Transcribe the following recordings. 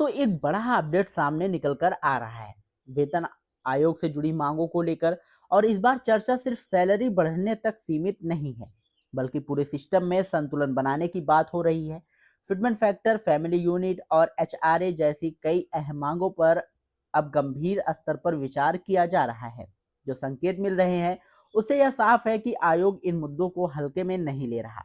दोस्तों, एक बड़ा अपडेट सामने निकल कर आ रहा है वेतन आयोग से जुड़ी मांगों को लेकर। और इस बार चर्चा सिर्फ सैलरी बढ़ने तक सीमित नहीं है, बल्कि पूरे सिस्टम में संतुलन बनाने की बात हो रही है। फिटमेंट फैक्टर, फैमिली यूनिट और एचआरए जैसी कई अहम मांगों पर अब गंभीर स्तर पर विचार किया जा रहा है। जो संकेत मिल रहे हैं उससे यह साफ है कि आयोग इन मुद्दों को हल्के में नहीं ले रहा,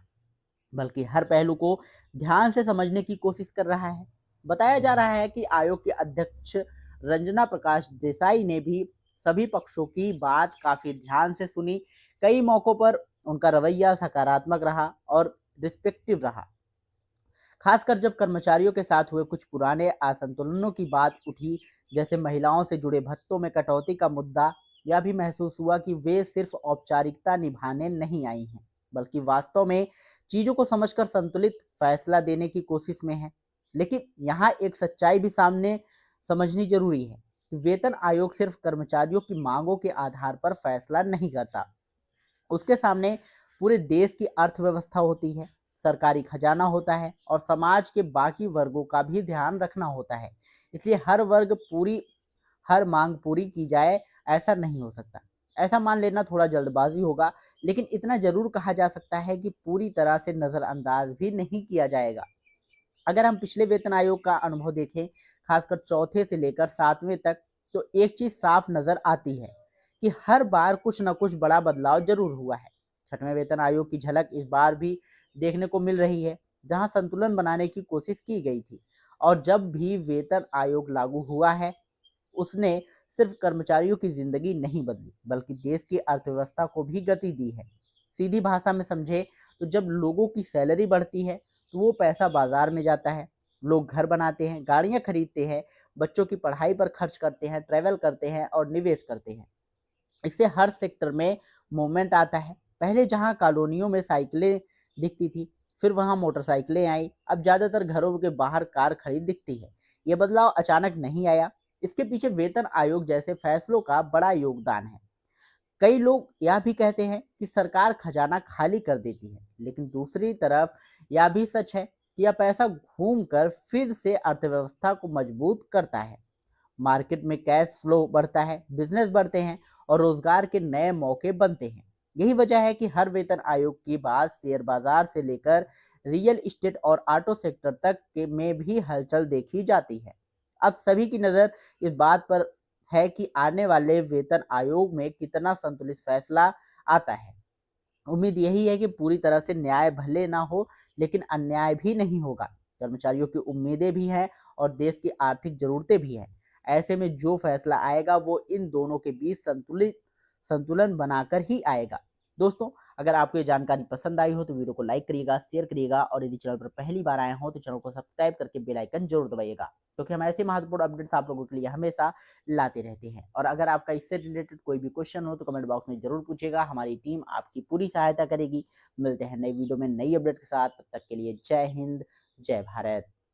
बल्कि हर पहलू को ध्यान से समझने की कोशिश कर रहा है। बताया जा रहा है कि आयोग के अध्यक्ष रंजना प्रकाश देसाई ने भी सभी पक्षों की बात काफी ध्यान से सुनी। कई मौकों पर उनका रवैया सकारात्मक रहा और रिस्पेक्टिव रहा। खासकर जब कर्मचारियों के साथ हुए कुछ पुराने असंतुलनों की बात उठी, जैसे महिलाओं से जुड़े भत्तों में कटौती का मुद्दा। यह भी महसूस हुआ कि वे सिर्फ औपचारिकता निभाने नहीं आई हैं, बल्कि वास्तव में चीजों को समझकर संतुलित फैसला देने की कोशिश में है। लेकिन यहाँ एक सच्चाई भी सामने समझनी जरूरी है कि वेतन आयोग सिर्फ कर्मचारियों की मांगों के आधार पर फैसला नहीं करता। उसके सामने पूरे देश की अर्थव्यवस्था होती है, सरकारी खजाना होता है और समाज के बाकी वर्गों का भी ध्यान रखना होता है। इसलिए हर मांग पूरी की जाए, ऐसा नहीं हो सकता। ऐसा मान लेना थोड़ा जल्दबाजी होगा, लेकिन इतना जरूर कहा जा सकता है कि पूरी तरह से नज़रअंदाज भी नहीं किया जाएगा। अगर हम पिछले वेतन आयोग का अनुभव देखें, खासकर चौथे से लेकर सातवें तक, तो एक चीज साफ नजर आती है कि हर बार कुछ न कुछ बड़ा बदलाव जरूर हुआ है। छठवें वेतन आयोग की झलक इस बार भी देखने को मिल रही है, जहां संतुलन बनाने की कोशिश की गई थी। और जब भी वेतन आयोग लागू हुआ है, उसने सिर्फ कर्मचारियों की जिंदगी नहीं बदली, बल्कि देश की अर्थव्यवस्था को भी गति दी है। सीधी भाषा में समझे तो जब लोगों की सैलरी बढ़ती है, तो वो पैसा बाजार में जाता है। लोग घर बनाते हैं, गाड़ियां खरीदते हैं, बच्चों की पढ़ाई पर खर्च करते हैं, ट्रैवल करते हैं और निवेश करते हैं। इससे हर सेक्टर में मूवमेंट आता है। पहले जहां कॉलोनियों में साइकिलें दिखती थी, फिर वहां मोटरसाइकिलें आई, अब ज्यादातर घरों के बाहर कार खड़ी दिखती है। यह बदलाव अचानक नहीं आया, इसके पीछे वेतन आयोग जैसे फैसलों का बड़ा योगदान है। कई लोग यह भी कहते हैं कि सरकार खजाना खाली कर देती है, लेकिन दूसरी तरफ यह भी सच है कि यह पैसा घूमकर फिर से अर्थव्यवस्था को मजबूत करता है। मार्केट में कैश फ्लो बढ़ता है, बिजनेस बढ़ते हैं और रोजगार के नए मौके बनते हैं। यही वजह है कि हर वेतन आयोग की बात शेयर बाजार से लेकर रियल एस्टेट और ऑटो सेक्टर तक के में भी हलचल देखी जाती है। अब सभी की नज़र इस बात पर है कि आने वाले वेतन आयोग में कितना संतुलित फैसला आता है। उम्मीद यही है कि पूरी तरह से न्याय भले ना हो, लेकिन अन्याय भी नहीं होगा। कर्मचारियों की उम्मीदें भी हैं और देश की आर्थिक जरूरतें भी हैं। ऐसे में जो फैसला आएगा वो इन दोनों के बीच संतुलन बनाकर ही आएगा। दोस्तों, अगर आपको ये जानकारी पसंद आई हो तो वीडियो को लाइक करिएगा, शेयर करिएगा और यदि चैनल पर पहली बार आए हो तो चैनल को सब्सक्राइब करके बेल आइकन जरूर दबाइएगा, क्योंकि हम ऐसे महत्वपूर्ण अपडेट्स आप लोगों के लिए हमेशा लाते रहते हैं। और अगर आपका इससे रिलेटेड कोई भी क्वेश्चन हो तो कमेंट बॉक्स में जरूर पूछेगा, हमारी टीम आपकी पूरी सहायता करेगी। मिलते हैं नई वीडियो में नई अपडेट के साथ, तब तक के लिए जय हिंद, जय भारत।